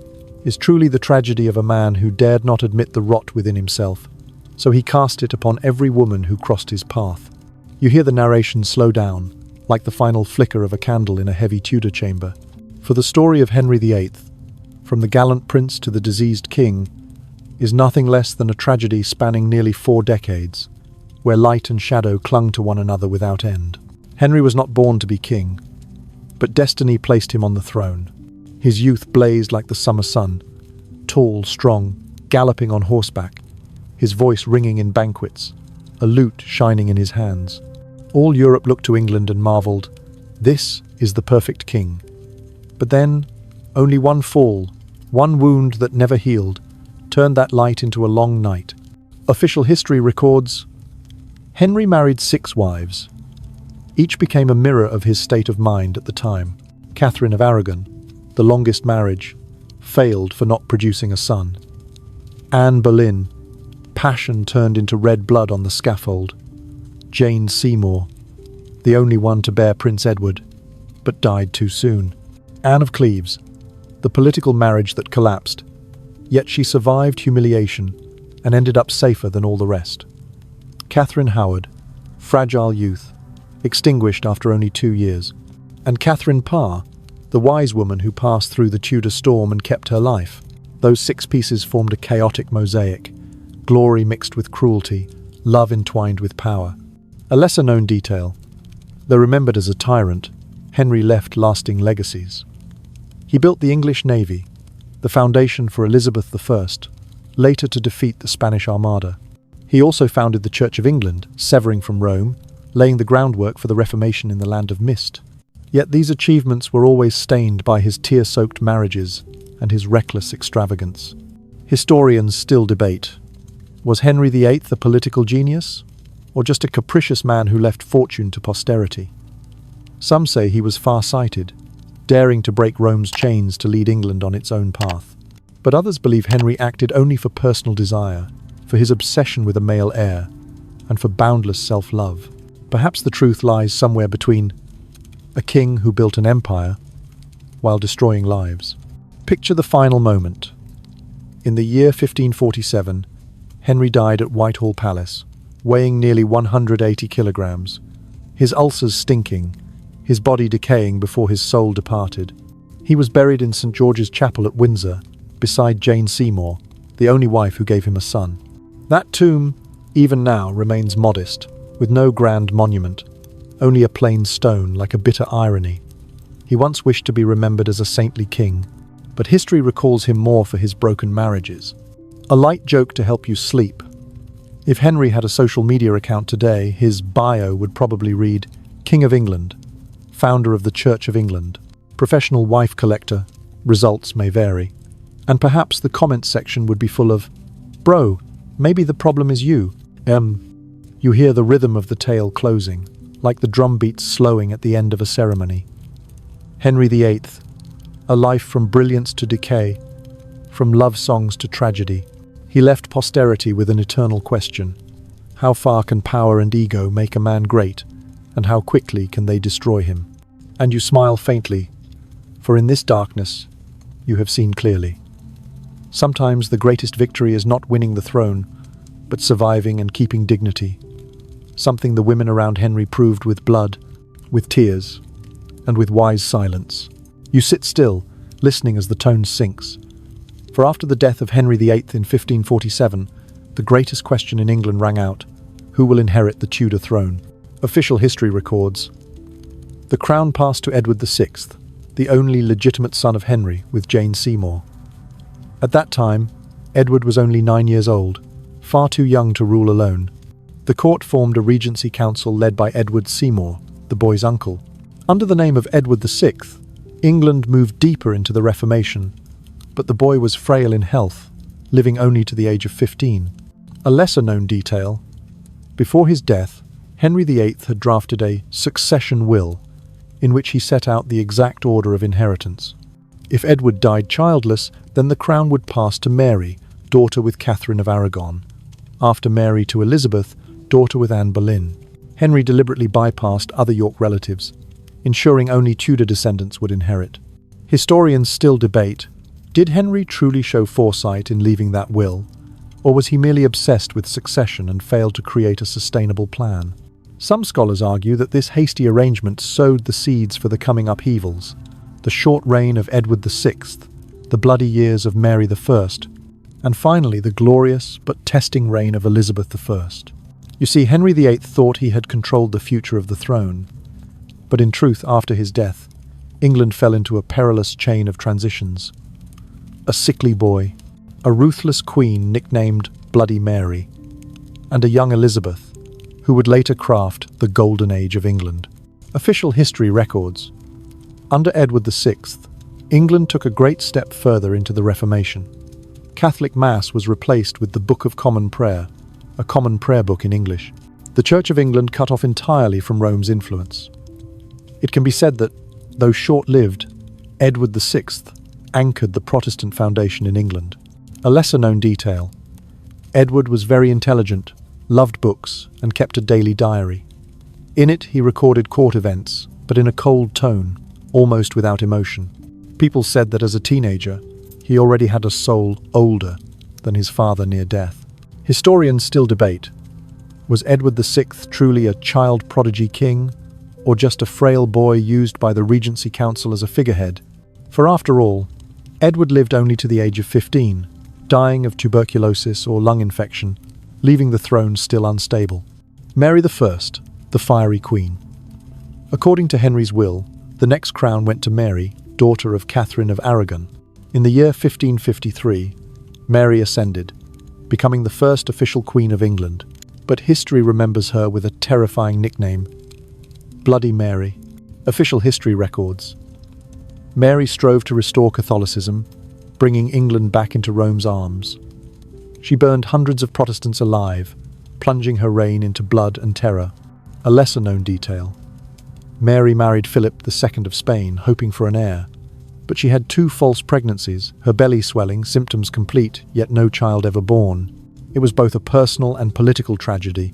is truly the tragedy of a man who dared not admit the rot within himself, so he cast it upon every woman who crossed his path. You hear the narration slow down, like the final flicker of a candle in a heavy Tudor chamber. For the story of Henry VIII, from the gallant prince to the diseased king, is nothing less than a tragedy spanning nearly 4 decades, where light and shadow clung to one another without end. Henry was not born to be king, but destiny placed him on the throne. His youth blazed like the summer sun, tall, strong, galloping on horseback, his voice ringing in banquets, a lute shining in his hands. All Europe looked to England and marveled, "This is the perfect king." But then, only one fall, one wound that never healed, turned that light into a long night. Official history records, Henry married 6 wives. Each became a mirror of his state of mind at the time. Catherine of Aragon, the longest marriage, failed for not producing a son. Anne Boleyn, passion turned into red blood on the scaffold. Jane Seymour, the only one to bear Prince Edward, but died too soon. Anne of Cleves, the political marriage that collapsed, yet she survived humiliation and ended up safer than all the rest. Catherine Howard, fragile youth, extinguished after only 2 years. And Catherine Parr, the wise woman who passed through the Tudor storm and kept her life. Those 6 pieces formed a chaotic mosaic, glory mixed with cruelty, love entwined with power. A lesser-known detail: though remembered as a tyrant, Henry left lasting legacies. He built the English Navy, the foundation for Elizabeth I, later to defeat the Spanish Armada. He also founded the Church of England, severing from Rome, laying the groundwork for the Reformation in the Land of Mist. Yet these achievements were always stained by his tear-soaked marriages and his reckless extravagance. Historians still debate, was Henry VIII a political genius, or just a capricious man who left fortune to posterity? Some say he was far-sighted, daring to break Rome's chains to lead England on its own path. But others believe Henry acted only for personal desire, for his obsession with a male heir, and for boundless self-love. Perhaps the truth lies somewhere between a king who built an empire while destroying lives. Picture the final moment. In the year 1547, Henry died at Whitehall Palace, weighing nearly 180 kilograms. his ulcers stinking, his body decaying before his soul departed. He was buried in St. George's Chapel at Windsor, beside Jane Seymour, the only wife who gave him a son. That tomb, even now, remains modest, with no grand monument, only a plain stone like a bitter irony. He once wished to be remembered as a saintly king, but history recalls him more for his broken marriages. A light joke to help you sleep. If Henry had a social media account today, his bio would probably read, King of England, founder of the Church of England, professional wife collector, results may vary. And perhaps the comments section would be full of, bro, maybe the problem is you. You hear the rhythm of the tale closing, like the drum beats slowing at the end of a ceremony. Henry VIII, a life from brilliance to decay, from love songs to tragedy. He left posterity with an eternal question. How far can power and ego make a man great, and how quickly can they destroy him? And you smile faintly, for in this darkness, you have seen clearly. Sometimes the greatest victory is not winning the throne, but surviving and keeping dignity. Something the women around Henry proved with blood, with tears, and with wise silence. You sit still, listening as the tone sinks. For after the death of Henry VIII in 1547, the greatest question in England rang out: who will inherit the Tudor throne? Official history records, the crown passed to Edward VI, the only legitimate son of Henry, with Jane Seymour. At that time, Edward was only 9 years old, far too young to rule alone. The court formed a regency council led by Edward Seymour, the boy's uncle. Under the name of Edward VI, England moved deeper into the Reformation, but the boy was frail in health, living only to the age of 15. A lesser-known detail: before his death, Henry VIII had drafted a succession will, in which he set out the exact order of inheritance. If Edward died childless, then the crown would pass to Mary, daughter with Catherine of Aragon. After Mary to Elizabeth, daughter with Anne Boleyn. Henry deliberately bypassed other York relatives, ensuring only Tudor descendants would inherit. Historians still debate, did Henry truly show foresight in leaving that will, or was he merely obsessed with succession and failed to create a sustainable plan? Some scholars argue that this hasty arrangement sowed the seeds for the coming upheavals, the short reign of Edward VI, the bloody years of Mary I, and finally the glorious but testing reign of Elizabeth I. You see, Henry VIII thought he had controlled the future of the throne, but in truth, after his death, England fell into a perilous chain of transitions. A sickly boy, a ruthless queen nicknamed Bloody Mary, and a young Elizabeth, who would later craft the Golden Age of England. Official history records. Under Edward VI, England took a great step further into the Reformation. Catholic Mass was replaced with the Book of Common Prayer, a common prayer book in English. The Church of England cut off entirely from Rome's influence. It can be said that, though short-lived, Edward VI anchored the Protestant foundation in England. A lesser-known detail: Edward was very intelligent, loved books, and kept a daily diary. In it, he recorded court events, but in a cold tone, almost without emotion. People said that as a teenager, he already had a soul older than his father near death. Historians still debate, was Edward VI truly a child prodigy king, or just a frail boy used by the Regency Council as a figurehead? For after all, Edward lived only to the age of 15, dying of tuberculosis or lung infection, leaving the throne still unstable. Mary I, the fiery queen. According to Henry's will, the next crown went to Mary, daughter of Catherine of Aragon. In the year 1553, Mary ascended, becoming the first official queen of England, but history remembers her with a terrifying nickname, Bloody Mary. Official history records. Mary strove to restore Catholicism, bringing England back into Rome's arms. She burned hundreds of Protestants alive, plunging her reign into blood and terror. A lesser-known detail: Mary married Philip II of Spain, hoping for an heir, but she had 2 false pregnancies, her belly swelling, symptoms complete, yet no child ever born. It was both a personal and political tragedy,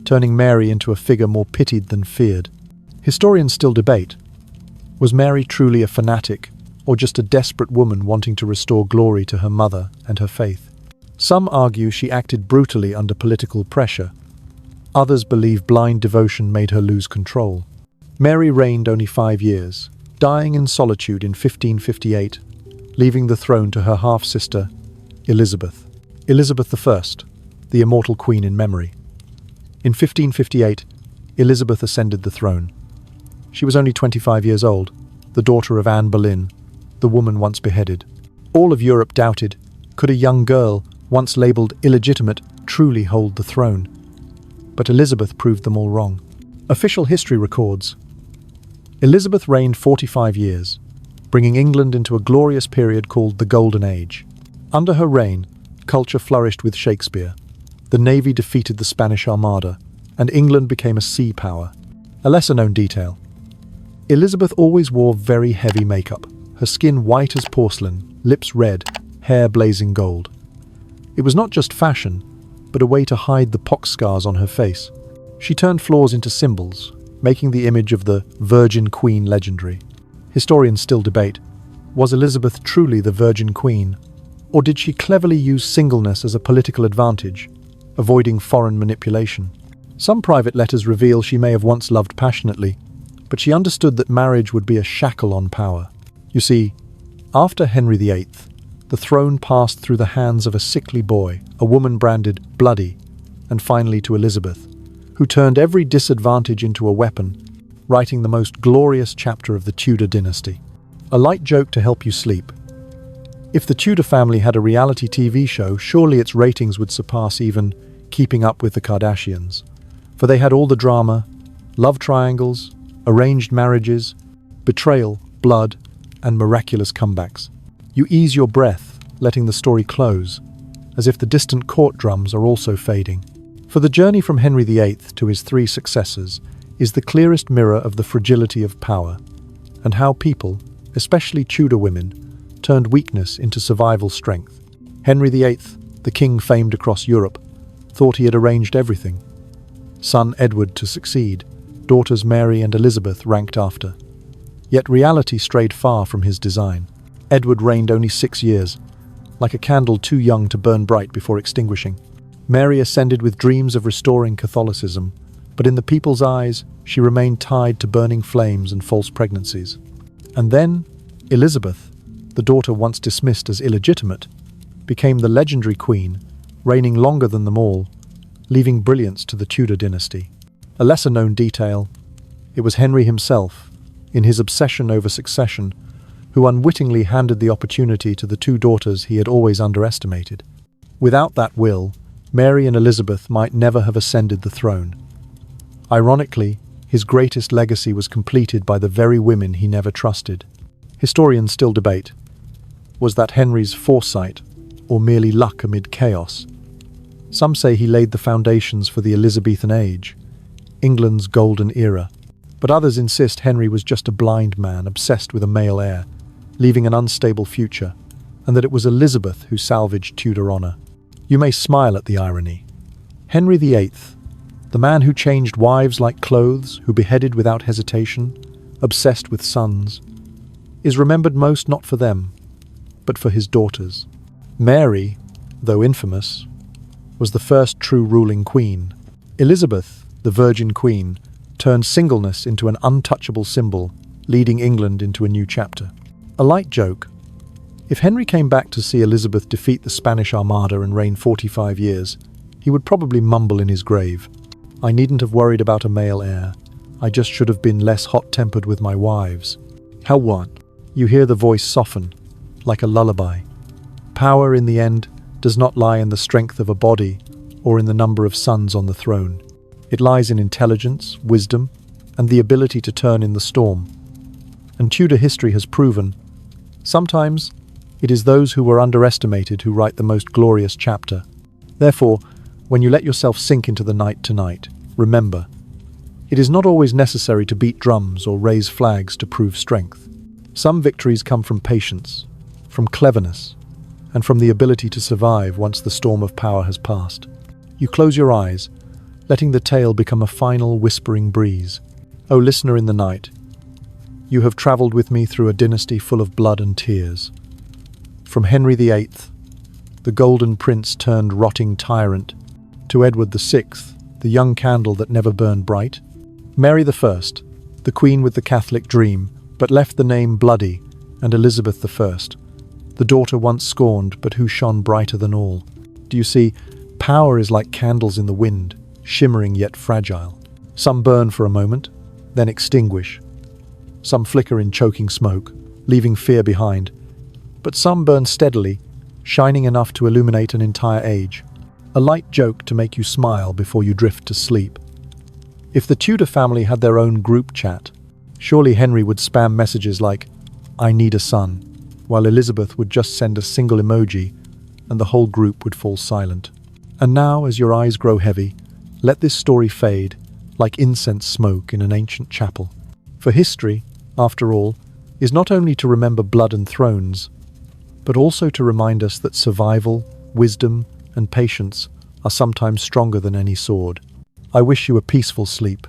turning Mary into a figure more pitied than feared. Historians still debate, was Mary truly a fanatic, or just a desperate woman wanting to restore glory to her mother and her faith? Some argue she acted brutally under political pressure, Others believe blind devotion made her lose control. Mary reigned only 5 years, dying in solitude in 1558, leaving the throne to her half-sister, Elizabeth. Elizabeth I, the immortal queen in memory. In 1558, Elizabeth ascended the throne. She was only 25 years old, the daughter of Anne Boleyn, the woman once beheaded. All of Europe doubted, could a young girl, once labelled illegitimate, truly hold the throne? But Elizabeth proved them all wrong. Official history records, Elizabeth reigned 45 years, bringing England into a glorious period called the Golden Age. Under her reign, culture flourished with Shakespeare. The navy defeated the Spanish Armada, and England became a sea power. A lesser-known detail. Elizabeth always wore very heavy makeup, her skin white as porcelain, lips red, hair blazing gold. It was not just fashion, but a way to hide the pox scars on her face. She turned flaws into symbols, making the image of the Virgin Queen legendary. Historians still debate, was Elizabeth truly the Virgin Queen, or did she cleverly use singleness as a political advantage, avoiding foreign manipulation? Some private letters reveal she may have once loved passionately, but she understood that marriage would be a shackle on power. You see, after Henry VIII, the throne passed through the hands of a sickly boy, a woman branded bloody, and finally to Elizabeth, who turned every disadvantage into a weapon, writing the most glorious chapter of the Tudor dynasty. A light joke to help you sleep. If the Tudor family had a reality TV show, surely its ratings would surpass even Keeping Up with the Kardashians. For they had all the drama, love triangles, arranged marriages, betrayal, blood, and miraculous comebacks. You ease your breath, letting the story close, as if the distant court drums are also fading. For the journey from Henry VIII to his 3 successors is the clearest mirror of the fragility of power, and how people, especially Tudor women, turned weakness into survival strength. Henry VIII, the king famed across Europe, thought he had arranged everything. Son Edward to succeed, daughters Mary and Elizabeth ranked after. Yet reality strayed far from his design. Edward reigned only 6 years, like a candle too young to burn bright before extinguishing. Mary ascended with dreams of restoring Catholicism, but in the people's eyes, she remained tied to burning flames and false pregnancies. And then, Elizabeth, the daughter once dismissed as illegitimate, became the legendary queen, reigning longer than them all, leaving brilliance to the Tudor dynasty. A lesser-known detail, it was Henry himself, in his obsession over succession, who unwittingly handed the opportunity to the 2 daughters he had always underestimated. Without that will, Mary and Elizabeth might never have ascended the throne. Ironically, his greatest legacy was completed by the very women he never trusted. Historians still debate, was that Henry's foresight, or merely luck amid chaos? Some say he laid the foundations for the Elizabethan age, England's golden era. But others insist Henry was just a blind man obsessed with a male heir, leaving an unstable future, and that it was Elizabeth who salvaged Tudor honor. You may smile at the irony. Henry VIII, the man who changed wives like clothes, who beheaded without hesitation, obsessed with sons, is remembered most not for them, but for his daughters. Mary, though infamous, was the first true ruling queen. Elizabeth, the Virgin Queen, turned singleness into an untouchable symbol, leading England into a new chapter. A light joke. If Henry came back to see Elizabeth defeat the Spanish Armada and reign 45 years, he would probably mumble in his grave, "I needn't have worried about a male heir. I just should have been less hot-tempered with my wives." How what? You hear the voice soften, like a lullaby. Power, in the end, does not lie in the strength of a body or in the number of sons on the throne. It lies in intelligence, wisdom, and the ability to turn in the storm. And Tudor history has proven, sometimes it is those who were underestimated who write the most glorious chapter. Therefore, when you let yourself sink into the night tonight, remember, it is not always necessary to beat drums or raise flags to prove strength. Some victories come from patience, from cleverness, and from the ability to survive once the storm of power has passed. You close your eyes, letting the tale become a final whispering breeze. O listener in the night, you have travelled with me through a dynasty full of blood and tears. From Henry VIII, the Golden Prince turned rotting tyrant, to Edward VI, the young candle that never burned bright. Mary I, the queen with the Catholic dream, but left the name bloody, and Elizabeth I, the daughter once scorned but who shone brighter than all. Do you see, power is like candles in the wind, shimmering yet fragile. Some burn for a moment, then extinguish. Some flicker in choking smoke, leaving fear behind. But some burn steadily, shining enough to illuminate an entire age. A light joke to make you smile before you drift to sleep. If the Tudor family had their own group chat, surely Henry would spam messages like, "I need a son," while Elizabeth would just send a single emoji, and the whole group would fall silent. And now, as your eyes grow heavy, let this story fade, like incense smoke in an ancient chapel. For history, after all, is not only to remember blood and thrones, but also to remind us that survival, wisdom, and patience are sometimes stronger than any sword. I wish you a peaceful sleep.